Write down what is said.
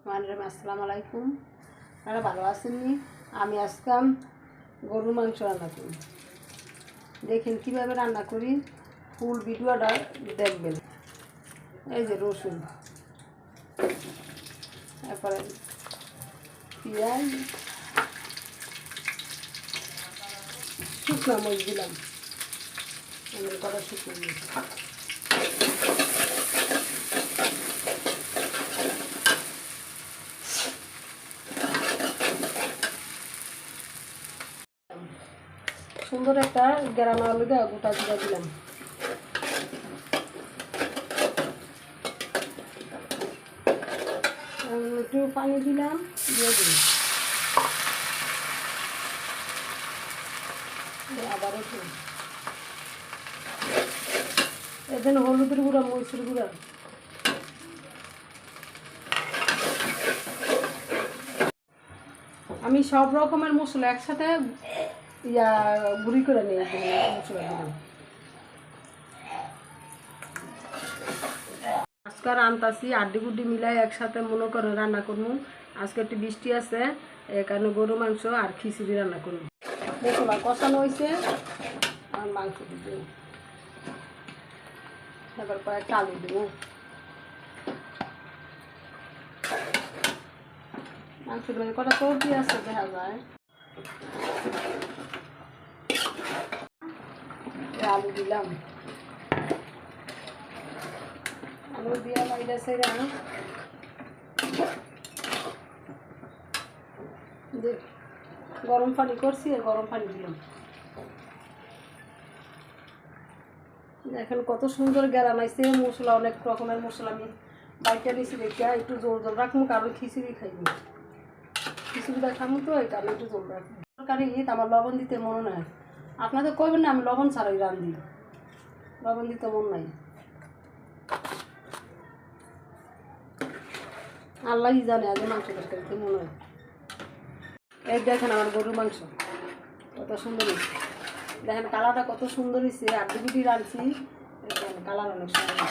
আসসালামু আলাইকুম। আপনারা ভালো আছেননি? আমি আজকে গরুর মাংস রান্না করি। দেখেন কীভাবে রান্না করি, ফুল ভিডিওটা দেখবেন। এই যে রসুন, তারপরে পেঁয়াজ, শুকনো মরিচ দিলাম, কটা শুকনো মরিচ, সুন্দর একটা গ্রাম আলু দিয়ে গোটা জিরা দিলাম, একটু পানি দিলাম, দিয়ে দিই আবার একটু এখানে হলুদের গুঁড়া, মরিচের গুঁড়া, আমি সব রকমের মশলা একসাথে গুঁড়ি করে নিয়ে মশলা দিলাম। আজকে রান্তাছি আড্ডি গুড্ডি মিলাই একসাথে মনে করে রান্না করবো। আজকে একটু বৃষ্টি আছে, এই কারণে গরু মাংস আর খিচুড়ি রান্না করবো। মশলা কষানো হয়েছে, আর মাংস দিব, তারপর কয়েকটা আলু দেবো। মাংসের মধ্যে কটা চর্বি আছে দেখা যায়। আলু দিলাম, আলু দিয়ে মাইলা সেরা গরম পানি করছি, গরম পানি দিলাম। দেখেন কত সুন্দর গ্যারান আইছে। মশলা অনেক রকমের মশলা আমি বাইকে নিয়েছি দেখে একটু জোর জোর রাখবো, কারণ খিচুড়ি খাইবো, খিচুড়িটা খাবো তো এই কারণে একটু জোর রাখবো। তরকারি আমার লবণ দিতে মনে নাই, আপনাদের কইবেন না আমি লবণ ছাড়াই রান্ধি, লবণ দিতে মন নাই। আল্লাহই জানে আজ মাংস তরকারিতে মনে হয়। এই দেখেন আমার গরুর মাংস কত সুন্দর হয়েছে, দেখেন কালারটা কত সুন্দর হয়েছে। আড্ডি গুড্ডি রাঁধছি, কালার অনেক সুন্দর।